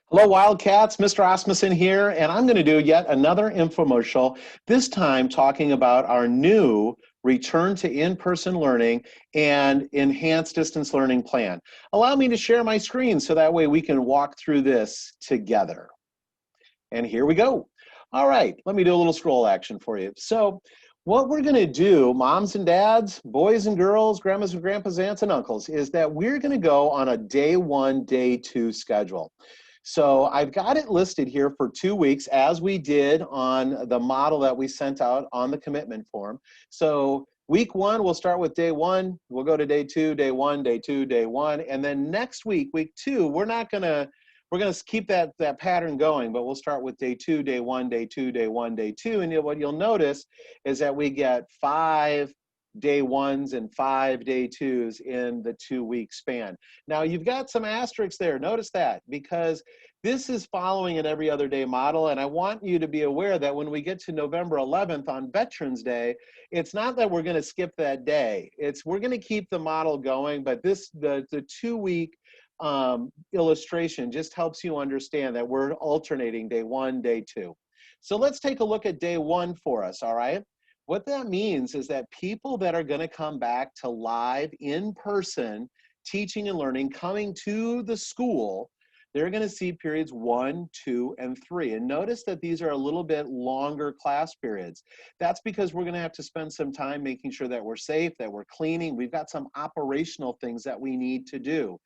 Hello, Wildcats. Mr. Asmussen here, and I'm going to do yet another infomercial, this time talking about our new return to in-person learning and enhanced distance learning plan. Allow me to share my screen so that way we can walk through this together. And here we go. All right, let me do a little scroll action for you. So what we're going to do, moms and dads, boys and girls, grandmas and grandpas, aunts and uncles, is that we're going to go on a day 1, day 2 schedule. So I've got it listed here for 2 weeks, as we did on the model that we sent out on the commitment form. So week 1, we'll start with day 1. We'll go to day 2, day 1, day 2, day 1. And then next week, week 2, we're going to keep that pattern going, but we'll start with day 2, day 1, day 2, day 1, day 2. And what you'll notice is that we get 5 day 1s and 5 day 2s in the 2-week span. Now you've got some asterisks there. Notice that, because this is following an every other day model, and I want you to be aware that when we get to November 11th on Veterans Day, it's not that we're going to skip that day. We're going to keep the model going, but the 2-week illustration just helps you understand that we're alternating day 1, day 2. So let's take a look at day 1 for us, all right? What that means is that people that are going to come back to live in-person teaching and learning, coming to the school, they're going to see periods 1, 2, and 3. And notice that these are a little bit longer class periods. That's because we're going to have to spend some time making sure that we're safe, that we're cleaning. We've got some operational things that we need to do.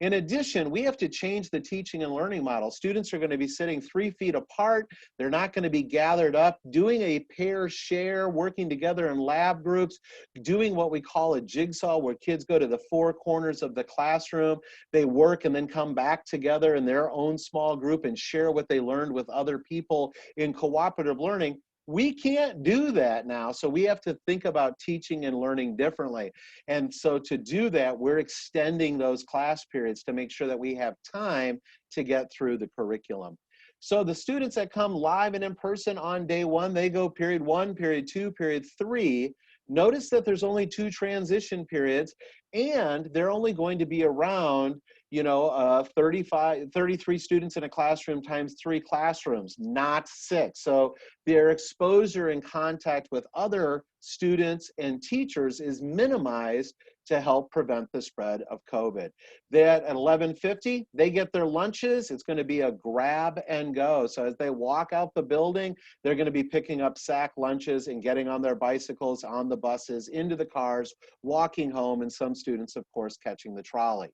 In addition, we have to change the teaching and learning model. Students are going to be sitting 3 feet apart. They're not going to be gathered up, doing a pair share, working together in lab groups, doing what we call a jigsaw, where kids go to the 4 corners of the classroom. They work and then come back together in their own small group and share what they learned with other people in cooperative learning. We can't do that now, so we have to think about teaching and learning differently. And so to do that, we're extending those class periods to make sure that we have time to get through the curriculum. So the students that come live and in person on day 1, they go period 1, period 2, period 3. Notice that there's only 2 transition periods, and they're only going to be around 33 students in a classroom times 3 classrooms, not 6. So their exposure and contact with other students and teachers is minimized to help prevent the spread of COVID. Then at 11:50, they get their lunches. It's going to be a grab and go. So as they walk out the building, they're going to be picking up sack lunches and getting on their bicycles, on the buses, into the cars, walking home, and some students, of course, catching the trolley.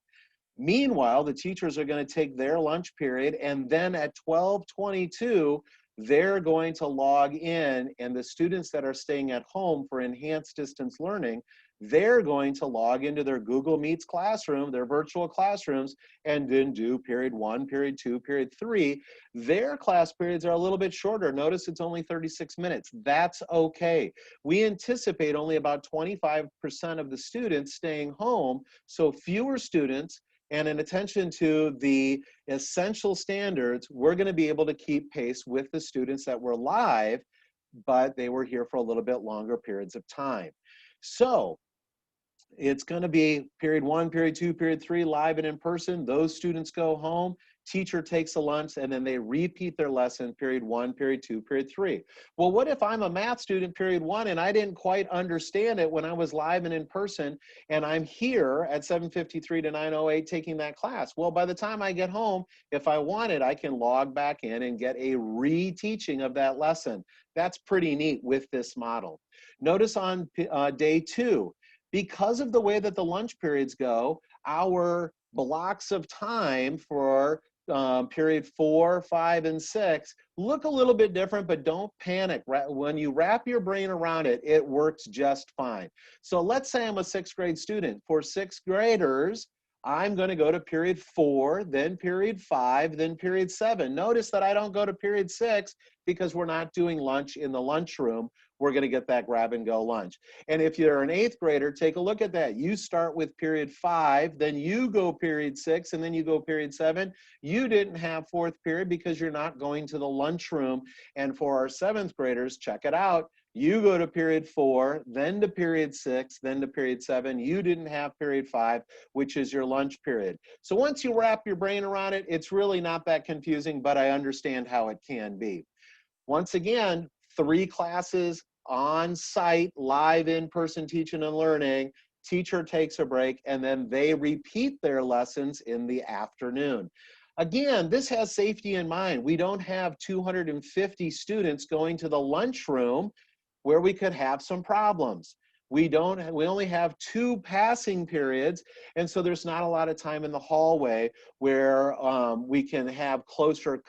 Meanwhile, the teachers are going to take their lunch period, and then at 12:22, they're going to log in, and the students that are staying at home for enhanced distance learning, they're going to log into their Google Meets classroom, their virtual classrooms, and then do period 1, period 2, period 3. Their class periods are a little bit shorter. Notice it's only 36 minutes. That's okay. We anticipate only about 25% of the students staying home, so fewer students. And in attention to the essential standards, we're going to be able to keep pace with the students that were live, but they were here for a little bit longer periods of time. So it's going to be period 1, period 2, period 3, live and in person. Those students go home. Teacher takes a lunch, and then they repeat their lesson, period 1, period 2, period 3. Well, what if I'm a math student, period 1, and I didn't quite understand it when I was live and in person, and I'm here at 7:53 to 9:08 taking that class? Well, by the time I get home, if I wanted, I can log back in and get a reteaching of that lesson. That's pretty neat with this model. Notice on day 2, because of the way that the lunch periods go, our blocks of time for period 4, 5, and 6 look a little bit different, but don't panic. When you wrap your brain around it, it works just fine. So let's say I'm a 6th grade student. For 6th graders, I'm going to go to period 4, then period 5, then period 7. Notice that I don't go to period 6 because we're not doing lunch in the lunchroom. We're going to get that grab and go lunch. And if you're an 8th grader, take a look at that. You start with period 5, then you go period 6, and then you go period 7. You didn't have 4th period because you're not going to the lunchroom. And for our 7th graders, check it out. You go to period 4, then to period 6, then to period 7. You didn't have period 5, which is your lunch period. So once you wrap your brain around it, it's really not that confusing, but I understand how it can be. Once again, 3 classes on site, live in-person teaching and learning. Teacher takes a break, and then they repeat their lessons in the afternoon. Again, this has safety in mind. We don't have 250 students going to the lunchroom where we could have some problems. We only have 2 passing periods, and so there's not a lot of time in the hallway where we can have closer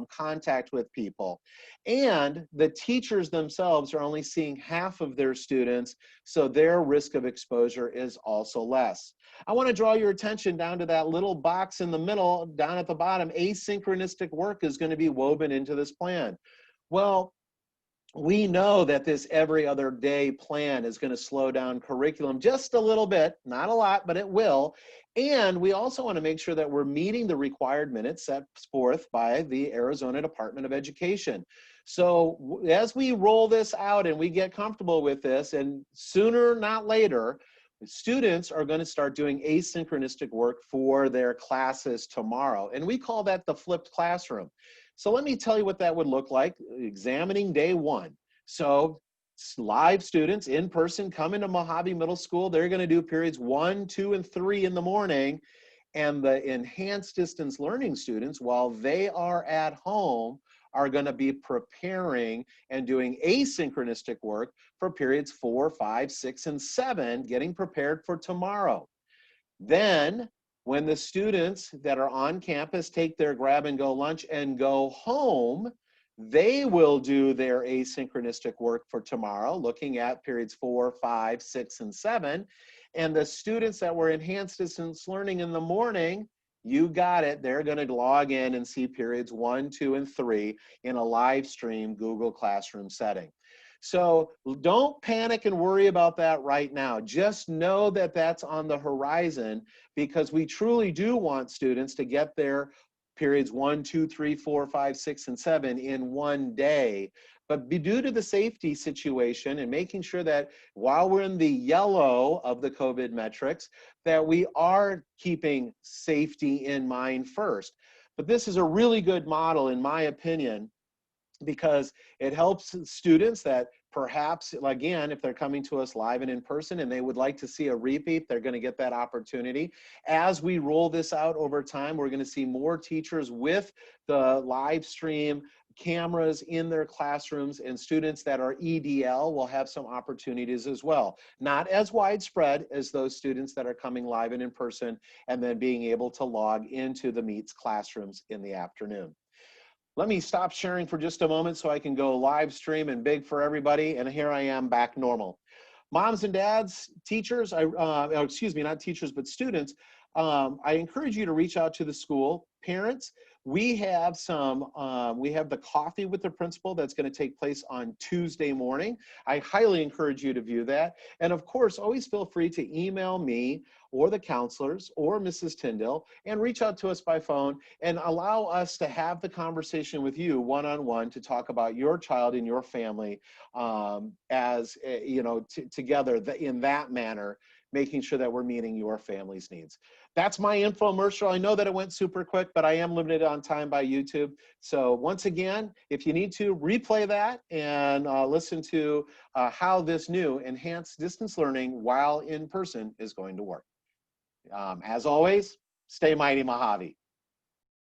contact with people. And the teachers themselves are only seeing half of their students, so their risk of exposure is also less. I want to draw your attention down to that little box in the middle, down at the bottom. Asynchronistic work is going to be woven into this plan. Well, we know that this every other day plan is going to slow down curriculum just a little bit, not a lot, but it will. And we also want to make sure that we're meeting the required minutes set forth by the Arizona Department of Education. So as we roll this out and we get comfortable with this, and sooner, not later, students are going to start doing asynchronistic work for their classes tomorrow. And we call that the flipped classroom. So let me tell you what that would look like. Examining day 1. So live students in person come into Mojave Middle School. They're going to do periods 1, 2, and 3 in the morning. And the enhanced distance learning students, while they are at home, are going to be preparing and doing asynchronistic work for periods 4, 5, 6, and 7, getting prepared for tomorrow. Then, when the students that are on campus take their grab-and-go lunch and go home, they will do their asynchronistic work for tomorrow, looking at periods 4, 5, 6, and 7. And the students that were enhanced distance learning in the morning, you got it, they're going to log in and see periods 1, 2, and 3 in a live stream Google Classroom setting. So don't panic and worry about that right now. Just know that that's on the horizon, because we truly do want students to get their periods 1, 2, 3, 4, 5, 6, and 7 in one day. But due to the safety situation and making sure that while we're in the yellow of the COVID metrics, that we are keeping safety in mind first. But this is a really good model, in my opinion, because it helps students that perhaps, again, if they're coming to us live and in person and they would like to see a repeat, they're going to get that opportunity. As we roll this out over time, we're going to see more teachers with the live stream cameras in their classrooms, and students that are EDL will have some opportunities as well. Not as widespread as those students that are coming live and in person and then being able to log into the MEETS classrooms in the afternoon. Let me stop sharing for just a moment so I can go live stream and big for everybody. And here I am back normal. Moms and dads, teachers, excuse me, not teachers, but students, I encourage you to reach out to the school. Parents, we have the coffee with the principal that's going to take place on Tuesday morning. I highly encourage you to view that. And of course, always feel free to email me or the counselors or Mrs. Tyndall and reach out to us by phone and allow us to have the conversation with you one-on-one to talk about your child and your family together in that manner, making sure that we're meeting your family's needs. That's my infomercial. I know that it went super quick, but I am limited on time by YouTube. So once again, if you need to, replay that and listen to how this new enhanced distance learning while in person is going to work. As always, stay mighty, Mojave.